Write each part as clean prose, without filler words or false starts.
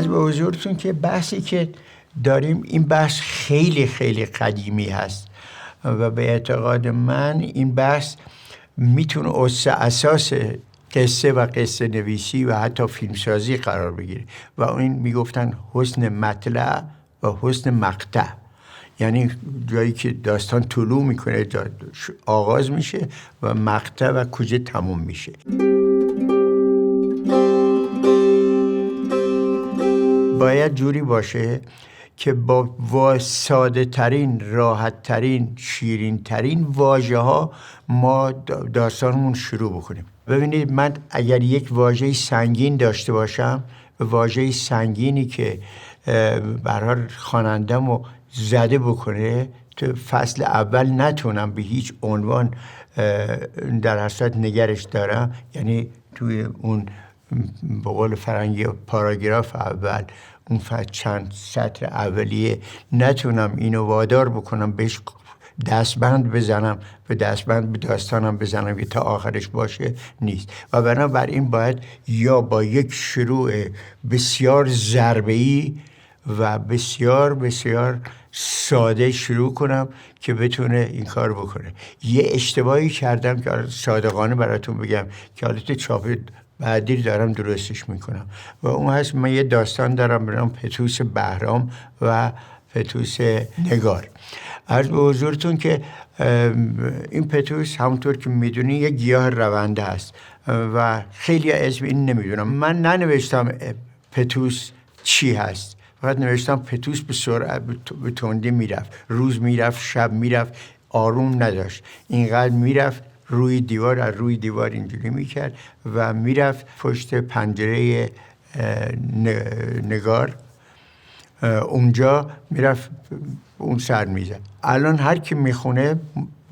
عرض به حضورتون که بحثی که داریم این بحث خیلی خیلی قدیمی هست و به اعتقاد من این بحث میتونه اساس قصه و قصه نویسی و حتی فیلمسازی قرار بگیره و این میگفتن حسن مطلع و حسن مقطع، یعنی جایی که داستان طلوع میکنه آغاز میشه و مقطع و کجا تموم میشه. باید جوری باشه که با ساده ترین، راحت ترین، شیرین ترین واژه ها ما داستانمون شروع بکنیم. ببینید من اگر یک واژه سنگین داشته باشم، واژه سنگینی که به هر حال خواننده‌مو زده بکنه، تو فصل اول نتونم به هیچ عنوان در حسرت نگرش دارم، یعنی توی اون به قول فرنگی پاراگراف اول، اون چند سطر اولیه نتونم اینو وادار بکنم بهش دستبند بزنم و دستبند به داستانم بزنم که تا آخرش باشه، نیست. و بنابراین باید یا با یک شروع بسیار ضربه‌ای و بسیار بسیار ساده شروع کنم که بتونه این کار بکنه. یه اشتباهی کردم که صادقانه براتون بگم که حالت چاپ بعدی دارم درستش میکنم و اون هست من یه داستان دارم به نام پتوس بهرام و پتوس نگار. عرض به حضورتون که این پتوس همونطور که میدونی یه گیاه رونده هست و خیلی اسم این نمیدونم. من ننوشتم پتوس چی هست، فقط نوشتم پتوس به سرعت به تندی میرفت، روز میرفت، شب میرفت، آروم نداشت، اینقدر میرفت روی دیوار، از روی دیوار اینجوری میکرد و میرفت پشت پنجره نگار، اونجا میرفت اون سر میزد. الان هر کی میخونه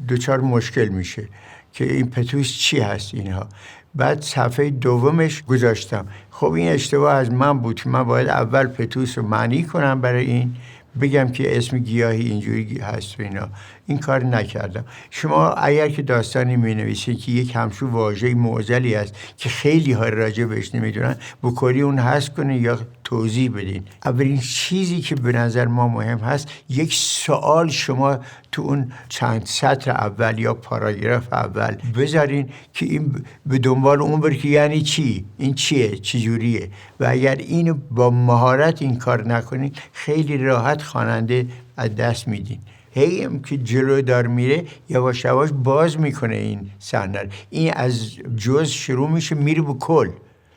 دوچار مشکل میشه که این پتوس چی هست اینها. بعد صفحه دومش گذاشتم. خب این اشتباه از من بود که من باید اول پتوس رو معنی کنم، برای این بگم که اسم گیاهی اینجوری هست و اینا. این کار نکردم. شما اگر که داستانی می‌نویسید که یک همچون واژه معضلی است که خیلی ها راجع بهش نمیدونن، بکلی اون حذف کنین یا توضیح بدین. اولین چیزی که به نظر ما مهم هست، یک سوال شما تو اون چند سطر اول یا پاراگراف اول بذارین که این به دنبال اون بره که یعنی چی؟ این چیه؟ چجوریه؟ و اگر اینو با مهارت این کار نکنین، خیلی راحت خواننده از دست میدین. هم که جلو دار میره یواش یواش باز میکنه این صحنه. این از جز شروع میشه میره به کل.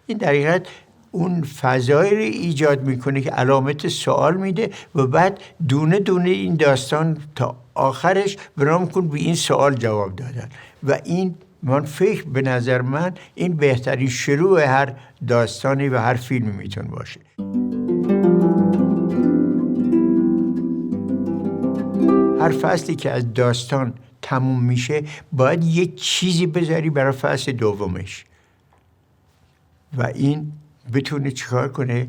این در حقیقت اون فضایی رو ایجاد میکنه که علامت سوال میده و بعد دونه دونه این داستان تا آخرش برام کن به این سوال جواب دادن. و این من فکر به نظر من این بهترین شروع هر داستانی و هر فیلمی میتونه باشه. هر فصلی که از داستان تموم میشه باید یک چیزی بذاری برای فصل دومش و این بتونه چیکار کنه،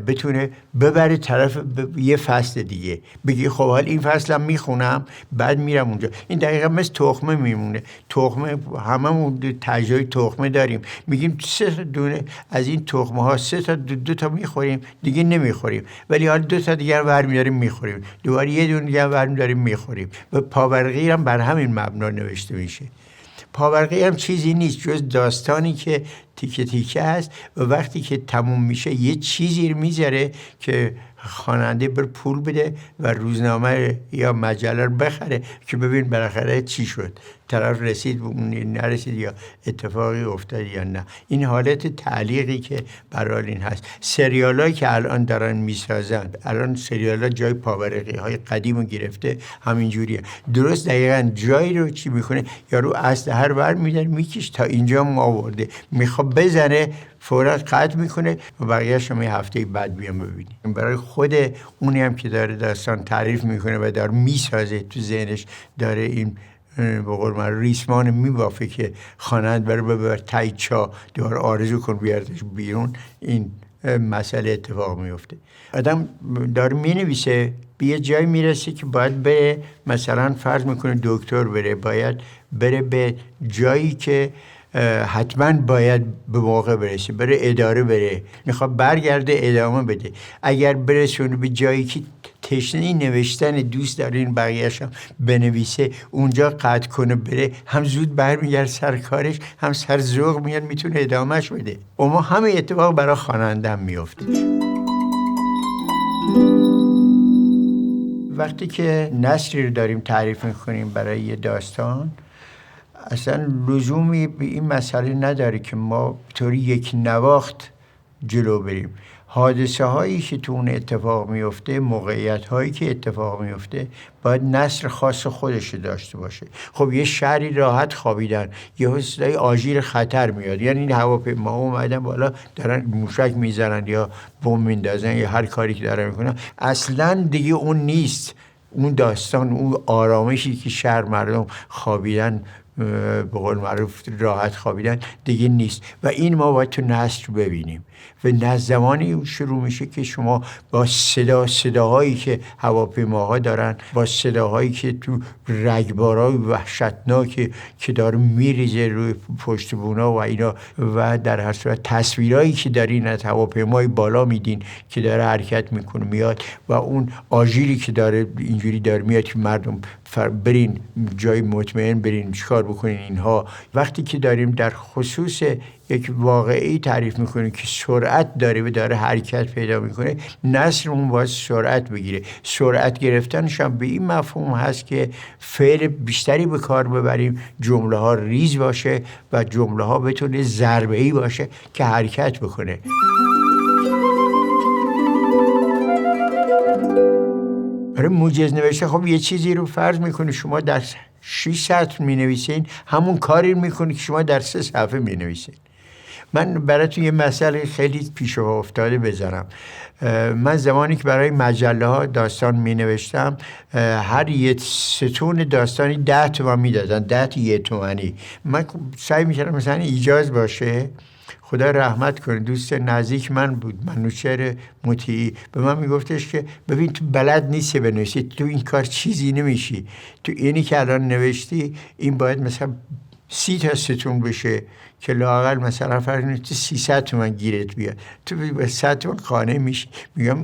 بتونه ببره طرف یه فصل دیگه. بگی خب حال این فصلم میخونم بعد میرم اونجا. این دقیقا مثل تخمه میمونه. تخمه هممون تجربه تخمه داریم، میگیم 3 دونه از این تخمه ها 3 تا 2 تا میخوریم دیگه نمیخوریم، ولی حالا 2 تا دیگر برمیداریم میخوریم، دوباره یه دونه دیگر برمیداریم میخوریم. و پاورقی هم بر همین مبنا نوشته میشه. پاورقی هم چیزی نیست جز داستانی که تیکه تیکه هست و وقتی که تموم میشه یه چیزی رو میذاره که خواننده بر پول بده و روزنامه یا مجله رو بخره که ببین بالاخره چی شد، طرف رسید نرسید یا اتفاقی افتاد یا نه. این حالت تعلیقی که برای این هست. سریالایی که الان دارن میسازند، الان سریالا جای پاورقی های قدیم رو گرفته، همینجوریه. درست دقیقاً جایی رو چی میکنه، یارو اسلحه رو برمی‌داره میکش تا اینجا ما آورده، میخواد بزنه فوراً قطع میکنه و بقیه‌اش هم هفته بعد بیام ببینیم. برای خود اونی هم که داره داستان تعریف میکنه و داره میسازه تو ذهنش، داره این به قول من ریسمان میبافه که خواننده ببر تای چا دوباره آرزو کن بیاردش بیرون. این مسئله اتفاق میفته. آدم داره مینویسه به یه جایی میرسه که باید بره، مثلا فرض میکنه دکتر بره، باید بره به جایی که حتما باید به موقع برسه، بره اداره، بره میخواد برگرده ادامه بده. اگر برسونه به جایی که تشنه نوشتن دوست داره این بقیه‌اش هم بنویسه، اونجا قطع کنه بره، هم زود برمیگرد سر کارش، هم سر ذوق میاد میتونه ادامهش بده. اما همه اتفاق برای خواننده هم میفته. وقتی که نثری رو داریم تعریف میکنیم برای یه داستان، اصلا لزومی به این مسئله نداره که ما طوری یک نواخت جلو بریم. حادثه هایی که تو اون اتفاق میفته، موقعیت هایی که اتفاق میفته، باید نثر خاص خودش داشته باشه. خب یه شهری راحت خوابیدن، یه صدای آژیر خطر میاد، یعنی هواپیما اومدن بالا دارن موشک میزنن یا بمب میندازن یا هر کاری که دارن میکنن، اصلا دیگه اون نیست. اون داستان، اون آرامشی که شهر مردم خوابیدن، به قول معروف راحت خوابیدن، دیگه نیست. و این ما باید تو نثر ببینیم. و زمانی شروع میشه که شما با صداهایی که هواپیماها دارن، با صداهایی که تو رگبارای وحشتناک که داره میریزه روی پشت بونا و اینا، و در هر صورت تصویرایی که دارین از هواپیمای بالا میدین که داره حرکت میکنه میاد، و اون آژیری که داره اینجوری داره میاد که مردم برین جای مطمئن، برین چیکار بکنین. اینها وقتی که داریم در خصوص یک واقعی تعریف میکنیم که سرعت داره و داره حرکت پیدا میکنه، نثرمون باید سرعت بگیره. سرعت گرفتنش هم به این مفهوم هست که فعل بیشتری به کار ببریم، جمله ها ریز باشه و جمله ها بتونه ضربه‌ای باشه که حرکت بکنه. برای موجز نوشته خب یه چیزی رو فرض میکنه شما در 6 سطر مینویسین، همون کاری میکنه که شما در 3 صفحه مینویسین. من براتون یه مسئله خیلی پیش افتاده بذارم. من زمانی که برای مجله ها داستان می نوشتم، هر یه ستون داستانی 10 تومن می دادن، 10 1 تومنی. من سعی می کردم مثلا ایجاز باشه. خدا رحمت کنه، دوست نزدیک من بود، منوچهر مطیعی، به من میگفتش که ببین تو بلد نیستی بنویسی، تو این کار چیزی نمیشی، تو اینی که الان نوشتی این باید مثلا 30 تا ستون بشه که لااقل مثلا فرض کنید 300 تومن گیرت بیاد، تو به 100 تومن قانع میشی. میگم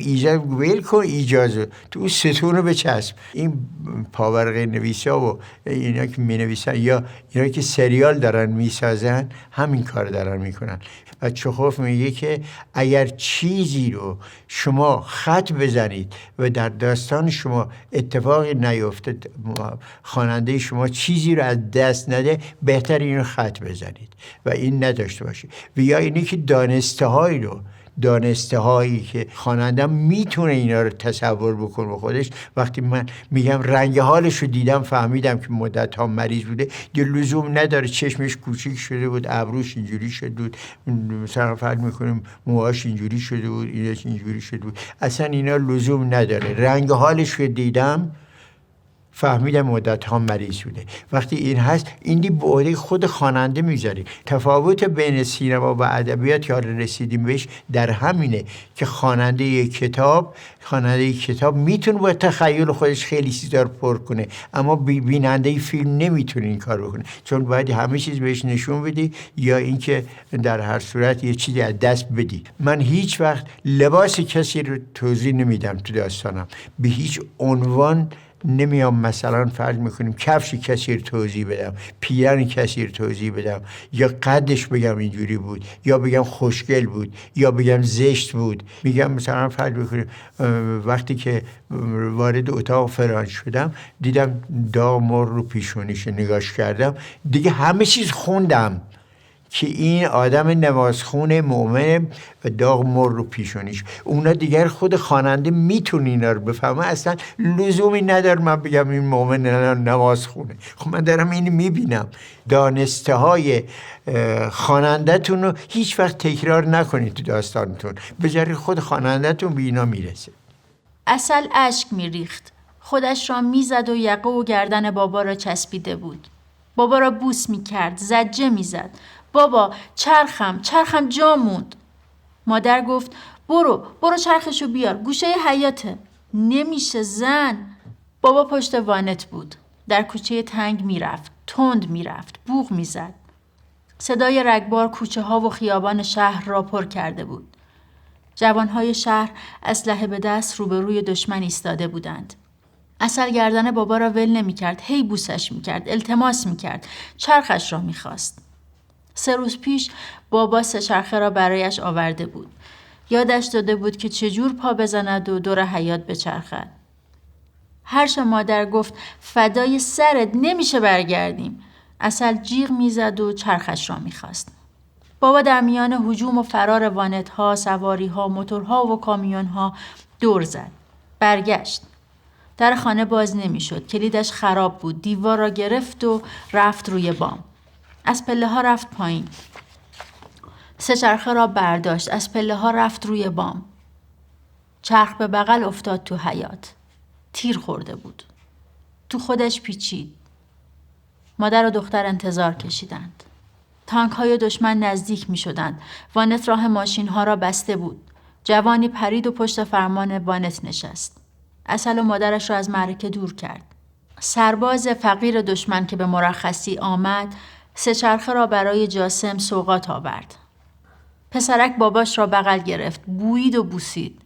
ویل کن اجازه، تو اون ستون رو بچسب. این پاورقی نویسا و اینا که می نویسن یا اینا که سریال دارن میسازن همین کار دارن میکنن. و چخوف میگه که اگر چیزی رو شما خط بزنید و در داستان شما اتفاقی نیفته، خواننده شما چیزی رو از دست نده، بهتر این رو خط بزنید و این نداشته باشید. و یا اینی که دانسته هایی که خواننده میتونه اینا رو تصور بکنه به خودش. وقتی من میگم رنگ حالش رو دیدم فهمیدم که مدت ها مریض بوده، یه لزوم نداره چشمش کوچیک شده بود، ابروش اینجوری شده بود، مثلا فرض میکنیم موهاش اینجوری شده بود، اینش اینجوری شده بود، اصلا اینا لزوم نداره. رنگ حالش رو دیدم فهمیدم مدت ها مریض بوده. وقتی این هست، این دی به عهده خود خواننده میذاری. تفاوت بین سینما و ادبیات که رسیدیم بهش در همینه که خواننده کتاب میتونه با تخیل خودش خیلی چیزا رو پر کنه، اما بیننده فیلم نمیتونه این کار بکنه، چون باید همه چیز بهش نشون بدی یا اینکه در هر صورت یه چیزی از دست بدی. من هیچ وقت لباس کسی رو توضیح نمیدم تو داستانم، به هیچ عنوان نمیام مثلا فرض میکنیم کفش کسی رو توضیح بدم، پیرن کسی رو توضیح بدم، یا قدش بگم اینجوری بود، یا بگم خوشگل بود، یا بگم زشت بود. میگم مثلا فرض میکنیم وقتی که وارد اتاق فران شدم دیدم داغ مر رو پیشونیش، نگاش کردم دیگه همه چیز خوندم که این آدم نمازخون مؤمن و داغ مر رو پیشونیش. اونا دیگر خود خواننده میتونه اینا رو بفهمه، اصلا لزومی نداره من بگم این مؤمن نمازخونه. خب من دارم اینو میبینم. دانسته های خواننده تون رو هیچ وقت تکرار نکنید تو داستانتون، بذارید خود خواننده تون به اینا میرسه. عسل اشک میریخت، خودش را میزد و یقه و گردن بابا را چسبیده بود. بابا را بوس میکرد، زجه میزد. بابا چرخم جا موند. مادر گفت برو چرخشو بیار، گوشه حیاته. نمیشه زن. بابا پشت وانت بود، در کوچه تنگ میرفت، تند میرفت، بوق میزد. صدای رگبار کوچه ها و خیابان شهر را پر کرده بود. جوانهای شهر اسلحه به دست روبروی دشمن ایستاده بودند. عسل گردن بابا را ول نمی کرد. هی بوسش می کرد. التماس می کرد. چرخش را می خواست. 3 روز پیش بابا 3 چرخه را برایش آورده بود. یادش داده بود که چجور پا بزند و دور حیاط بچرخد. هرچه مادر گفت فدای سرت نمیشه برگردیم. عسل جیغ میزد و چرخش را میخواست. بابا در میان هجوم و فرار وانت‌ها، سواری‌ها، موتورها و کامیون‌ها دور زد. برگشت. در خانه باز نمیشد. کلیدش خراب بود. دیوار را گرفت و رفت روی بام. از پله‌ها رفت پایین. 3 چرخه را برداشت. از پله‌ها رفت روی بام. چرخ به بغل افتاد تو حیاط. تیر خورده بود. تو خودش پیچید. مادر و دختر انتظار کشیدند. تانک های دشمن نزدیک می شدند. وانت راه ماشین ها را بسته بود. جوانی پرید و پشت فرمان وانت نشست. عسل و مادرش را از معرکه دور کرد. سرباز فقیر دشمن که به مرخصی آمد 3 چرخه را برای جاسم سوغات آورد. پسرک باباش را بغل گرفت. بویید و بوسید.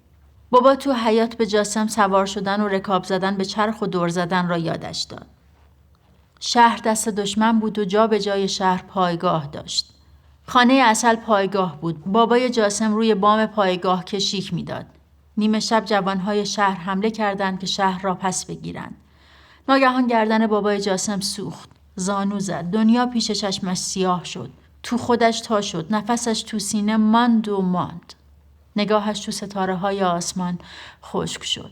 بابا تو حیاط به جاسم سوار شدن و رکاب زدن به چرخ و دور زدن را یادش داد. شهر دست دشمن بود و جا به جای شهر پایگاه داشت. خانه عسل پایگاه بود. بابای جاسم روی بام پایگاه کشیک میداد. نیمه شب جوانهای شهر حمله کردند که شهر را پس بگیرند. ناگهان گردن بابای جاسم سوخت. زانو زد. دنیا پیش چشمش سیاه شد. تو خودش تا شد. نفسش تو سینه ماند و ماند. نگاهش تو ستاره‌های آسمان خشک شد.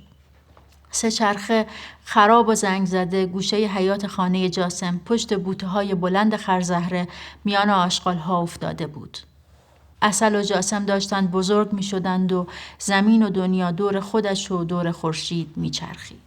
3 چرخه خراب و زنگ زده گوشه حیاط خانه جاسم پشت بوته‌های بلند خرزهره میان آشغال‌ها افتاده بود. عسل و جاسم داشتند بزرگ می‌شدند و زمین و دنیا دور خودش و دور خورشید می‌چرخید.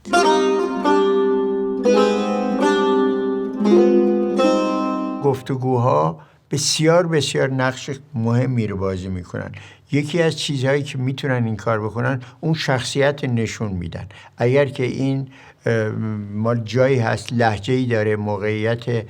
گفتگوها بسیار نقش مهمی رو بازی میکنن. یکی از چیزهایی که میتونن این کار بکنن اون شخصیت نشون میدن. اگر که این مال جایی هست، لهجه‌ای داره، موقعیت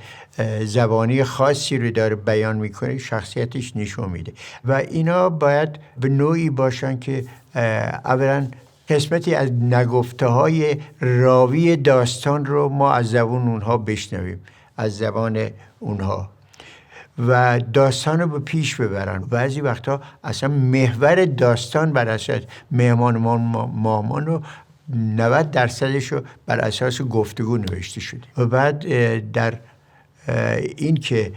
زبانی خاصی رو داره بیان میکنه، شخصیتش نشون میده و اینا باید به نوعی باشن که اولا قسمتی از نگفته‌های راوی داستان رو ما از زبان اونها بشنویم، از زبان اونها و داستان رو به پیش ببرن. بعضی وقتا اصلا محور داستان بر اساس مامان رو 90% رو بر اساس گفتگو نوشته شده و بعد در این که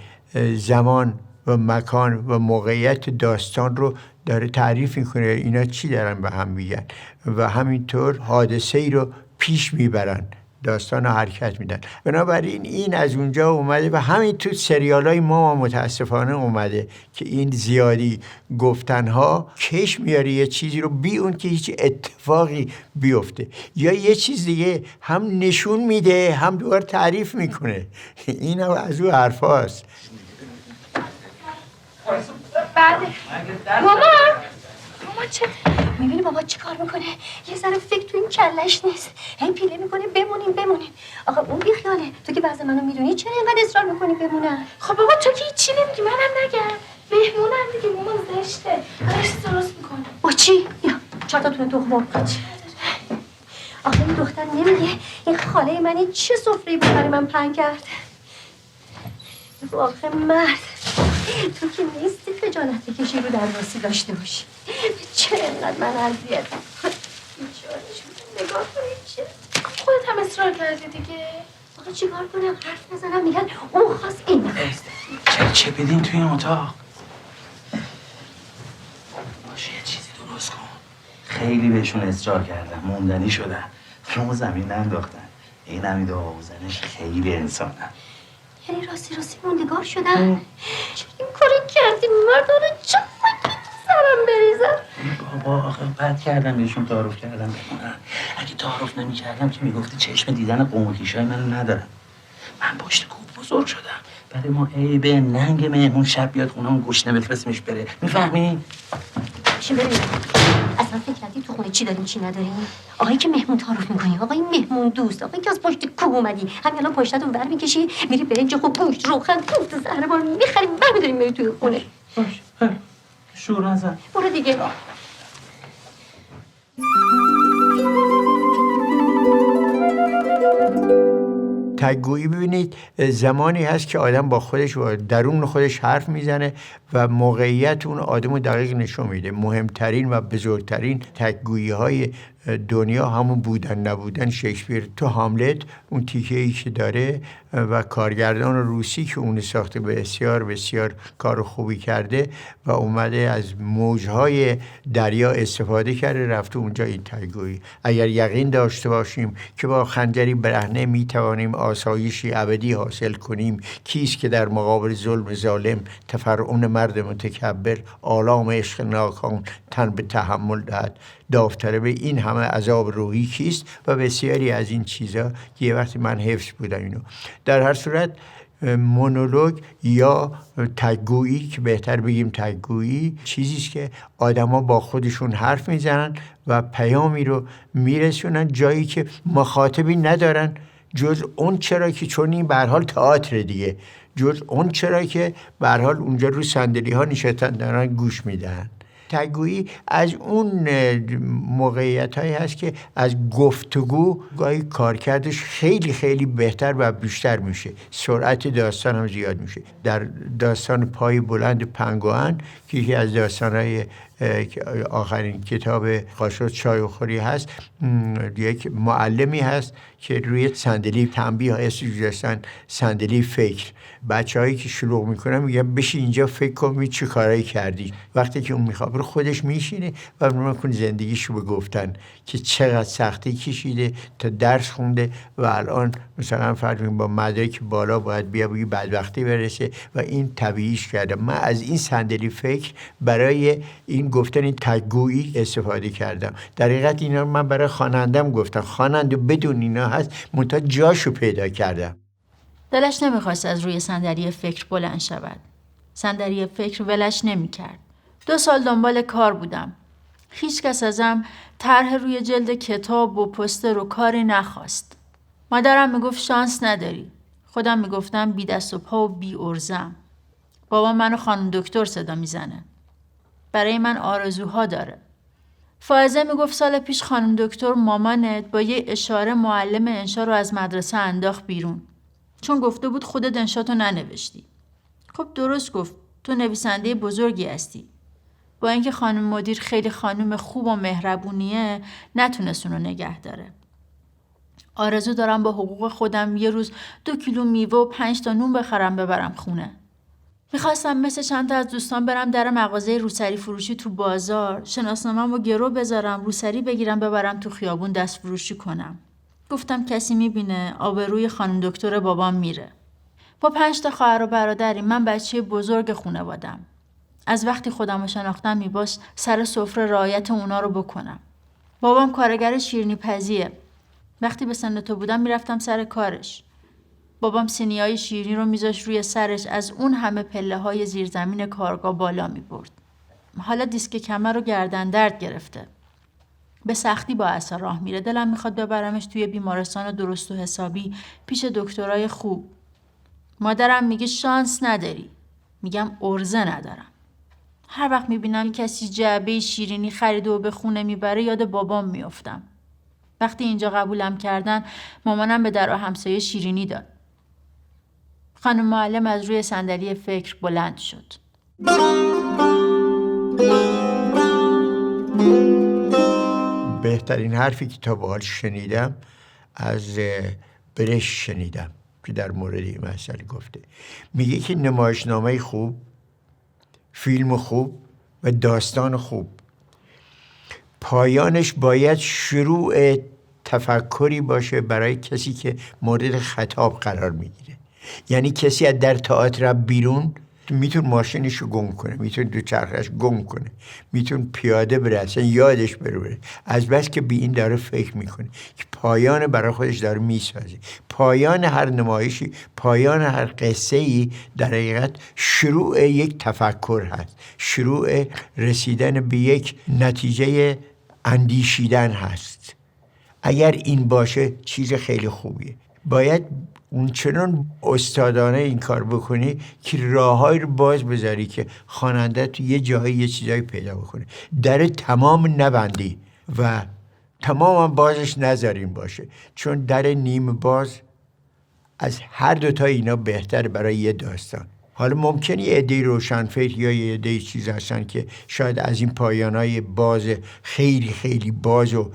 زمان و مکان و موقعیت داستان رو داره تعریف میکنه، اینا چی دارن به هم میگن و همینطور حادثه ای رو پیش میبرن، داستان رو حرکت میدن. بنابراین این از اونجا اومده و همین تو سریال های ما متاسفانه اومده که این زیادی گفتنها کش میاره یه چیزی رو بی اون که هیچ اتفاقی بیفته، یا یه چیز دیگه هم نشون میده هم دوباره تعریف میکنه. این هم از اون حرف هاست. ماما چه؟ میبینی بابا چی کار میکنه؟ یه ذره فکر تو این کلش نیست. هی پیله میکنه بمونیم. آقا اون بیخیاله. تو که بعضی منو میدونی چرا اینقدر اصرار میکنی بمونم؟ خب بابا تو که هیچی نمیگی، منم نگم. مهمونم دیگه، مامان زشته. همش درست میکنه. با چی؟ یا 4 تا تونه تخم چی؟ آخه این دختر نمیگه این خاله من چه سفره‌ای بود برای من پهن کرد. آخه مرد تو که نیستی خجالت بکشی رو درواسی داشته باشی. چرا اینقدر من اذیت نگاه کنید چه؟ خودت هم اصرار کردی دیگه. آخه چی کار کنم؟ حرف نزنم میگن اون خواست این نخواست. چه بدین توی این اتاق؟ باشه یه چیزی درست کن. خیلی بهشون اصرار کردم، موندنی شدن، رومو زمین ننداختن. این همی دعا بزنش خیلی انسانن. یعنی راستی موندگار شدن؟ چه این کاری کردی مردانه؟ چه فکری سرم بریزم؟ بابا آخه بد کردم بهشون تعارف کردم بمونن. اگه تعارف نمی کردم که میگفتی چشم دیدن قوم و کیشای منو ندارم. من پشت کوب بزرگ شدم. برای ما عیبه ننگ مهمون شب بیاد خونه اون گوشنه بفرستیمش بره. میفهمی؟ باشیم بریم. اصلا فکر کردی تو خونه چی داریم چی نداریم؟ آقایی که مهمون تعارف میکنی، آقای مهمون دوست، آقایی که از پشت کوه اومدی، همین الان پشتتون ور میکشی، میری برنج خوب گوشت روغن کوفت زهربار میخری برمیداریم میری توی خونه. باش شور نزن. برو دیگه. تگویی ببینید زمانی هست که آدم با خودش و درون خودش حرف میزنه و موقعیت اون آدم رو دقیق نشون میده. مهمترین و بزرگترین تگویی های دنیا همون بودن نبودن شکسپیر تو هاملت اون تیکه‌ای که داره و کارگردان روسی که اون ساخته بسیار بسیار کار خوبی کرده و اومده از موجهای دریا استفاده کرده رفته اونجا. این تگویی اگر یقین داشته باشیم که با خنجری برهنه میتوانیم آسایشی ابدی حاصل کنیم، کیست که در مقابل ظلم ظالم تفرعون مرد متکبر آلام عشق ناکام تن به تحمل دهد، داوطلب این همه عذاب روحی کیست و بسیاری از این چیزا که یه وقتی من حفظ بودم اینو. در هر صورت مونولوگ یا تگویی که بهتر بگیم تگویی چیزیست که آدما با خودشون حرف میزنن و پیامی رو میرسونن جایی که مخاطبی ندارن جز اون چرا که چون این به هر حال تئاتر دیگه، جز اون چرا که به هر حال اونجا رو صندلی ها نشستن دارن گوش میدن. تگویی از اون موقعیت هایی هست که از گفتگو گاهی کارکردش خیلی خیلی بهتر و بیشتر میشه، سرعت داستان هم زیاد میشه. در داستان پای بلند پنگوئن که یکی از داستانهای آخرین کتاب قاشق چای‌وخوری هست، یک معلمی هست که روی صندلی تنبیه اسمش گذاشتن صندلی فکر. بچه‌هایی که شلوغ میکنن میگن بشین اینجا فکر کن چه کارایی کردی. وقتی که اون میخواد خودش میشینه و میکنه زندگیشو به گفتن که چقدر سختی کشیده تا درس خونده و الان مثلا فرض با مدرک بالا باید بیا بگی بدبختی برسه و این طبیعیش کرده. من از این صندلی فکر برای این گفتن این تگویی استفاده کردم. در حقیقت اینا من برای خوانندم گفتم، خواننده بدون اینا هست منتها جاشو پیدا کردم. دلش نمیخواست از روی صندلی فکر بلند شود. صندلی فکر ولش نمیکرد. 2 سال دنبال کار بودم. هیچ کس ازم طرح روی جلد کتاب و پوستر و کاری نخواست. مادرم میگفت شانس نداری. خودم میگفتم بی دست و پا و بی ارزم. بابا منو خانم دکتر صدا میزنه. برای من آرزوها داره. فائزه میگفت سال پیش خانم دکتر مامانت با یه اشاره معلم انشا رو از مدرسه انداخت بیرون. چون گفته بود خودت انشاتو ننوشتی. خب درست گفت. تو نویسنده بزرگی هستی. با اینکه خانم مدیر خیلی خانم خوب و مهربونیه نتونست اونو نگه داره. آرزو دارم با حقوق خودم یه روز 2 کیلو میوه و 5 تا نون بخرم ببرم خونه. میخواستم مثل چند تا از دوستان برم در مغازه روسری فروشی تو بازار، شناسنامه‌مو گرو بذارم، روسری بگیرم ببرم تو خیابون دست فروشی کنم. گفتم کسی میبینه آبروی خانم دکتر بابام میره. با 5 تا خواهر و برادریم، من بچه بزرگ خانواده‌ام. از وقتی خودمو شناختم میباش سر سفره رعایت اونا رو بکنم. بابام کارگر شیرینی پزیه. وقتی به سن تو بودم میرفتم سر کارش. بابام سینیای شیرینی رو میذاش روی سرش، از اون همه پله های زیرزمین کارگاه بالا میبرد. حالا دیسک کمر رو گردن درد گرفته. به سختی با عصا راه میره. دلم میخواد ببرمش توی بیمارستان درست و حسابی پیش دکترای خوب. مادرم میگه شانس نداری. میگم ارزه ندارم. هر وقت میبینم کسی جعبه شیرینی خریده و به خونه میبره یاد بابام میافتم. وقتی اینجا قبولم کردن مامانم به در همسایه شیرینی داد. خانم معلم از روی صندلی فکر بلند شد. بهترین حرفی که تا به حال شنیدم از برش شنیدم که در مورد این مسئله گفته. میگه که نمایشنامه خوب، فیلم خوب و داستان خوب پایانش باید شروع تفکری باشه برای کسی که مورد خطاب قرار میگیره. یعنی کسی از در تئاتر بیرون میتونه ماشینشو گم کنه، میتونه دوچرخه‌اش گم کنه، میتونه پیاده بره، اصلا یادش بره. از بس که به این داره فکر میکنه که پایان برای خودش داره میسازه. پایان هر نمایشی، پایان هر قصه‌ای در حقیقت شروع یک تفکر هست، شروع رسیدن به یک نتیجه اندیشیدن هست. اگر این باشه چیز خیلی خوبیه. باید اونچنان استادانه این کار بکنی که راههایی رو باز بذاری که خواننده تو یه جایی یه چیزایی پیدا بکنه. در تمام نبندی و تمام بازش نذاریم باشه، چون در نیم باز از هر دوتا اینا بهتر برای یه داستان. حالا ممکنه یه عده روشنفکر یا یه عده چیز هستن که شاید از این پایانای باز خیلی خیلی باز و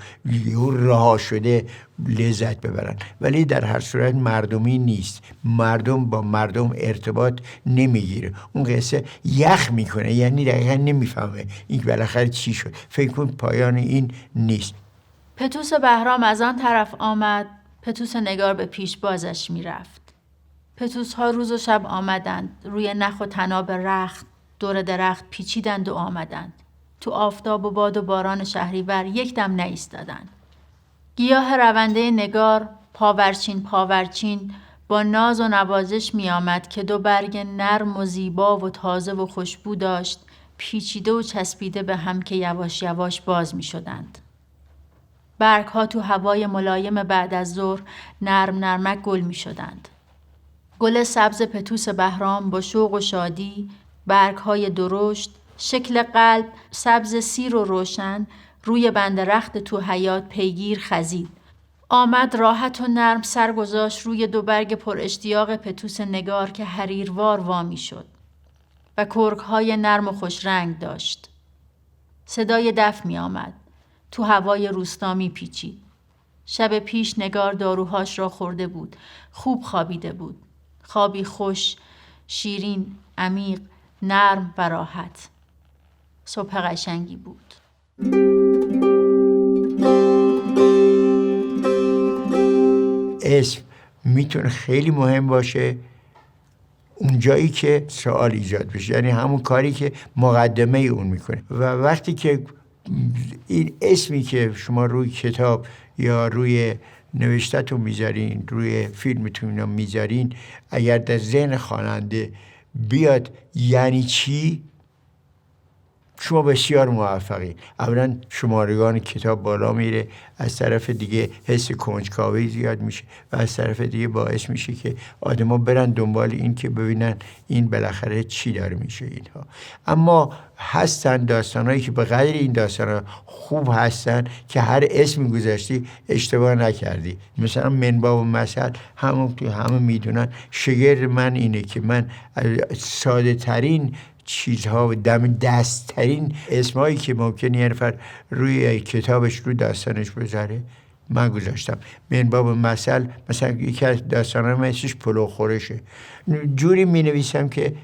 رها شده لذت ببرن، ولی در هر صورت مردمی نیست. مردم با مردم ارتباط نمیگیره، اون قصه یخ میکنه، یعنی دقیقا نمیفهمه این بالاخره چی شد، فکر کن پایان این نیست. پتوس بهرام از آن طرف آمد، پتوس نگار به پیش بازش میرفت. پتوس ها روز و شب آمدند، روی نخ و طناب رخت دور درخت پیچیدند و آمدند. تو آفتاب و باد و باران شهریور یک دم نایستادند. گیاه رونده نگار پاورچین پاورچین با ناز و نوازش می آمد که دو برگ نرم و زیبا و تازه و خوشبو داشت، پیچیده و چسبیده به هم که یواش یواش باز می شدند. برگ ها تو هوای ملایم بعد از ظهر نرم نرمک گل می شدند. گل سبز پتوس بهرام با شوق و شادی، برگ‌های درشت، شکل قلب، سبز سیر و روشن، روی بند رخت تو حیاط پیگیر خزید. آمد راحت و نرم سر گذاشت روی دو برگ پر اشتیاق پتوس نگار که حریروار وامی شد و کرک‌های نرم و خوش رنگ داشت. صدای دف می آمد. تو هوای روستا می پیچید. شب پیش نگار داروهاش را خورده بود. خوب خوابیده بود. خوابی خوش، شیرین، عمیق، نرم و راحت. صبح قشنگی بود. اسم میتونه خیلی مهم باشه اون جایی که سوال ایجاد بشه، یعنی همون کاری که مقدمه اون میکنه. و وقتی که این اسمی که شما روی کتاب یا روی نوشته‌تون میذارین، روی فیلمتون اینا میذارین، اگر در ذهن خواننده بیاد یعنی چی، شما بسیار موفقی. اولا شمارگان کتاب بالا میره، از طرف دیگه حس کنجکاوی زیاد میشه و از طرف دیگه باعث میشه که آدما برن دنبال این که ببینن این بالاخره چی داره میشه اینها. اما هستن داستانایی که به قدر این داستانا خوب هستن که هر اسمی گذاشتی اشتباه نکردی. مثلا منباب و مثل همون که همه میدونن. شگرد من اینه که من ساده ترین چیزها و دم دستترین اسمایی که ممکنه یه نفر روی کتابش رو داستانش بذاره من گذاشتم. منباب مثل مثلا یکی از داستان‌ها من اسمش پلو خورشه. جوری می نویسم که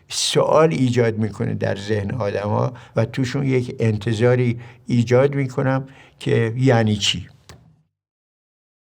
سوال ایجاد میکنه در ذهن آدم ها و توشون یک انتظاری ایجاد میکنم که یعنی چی.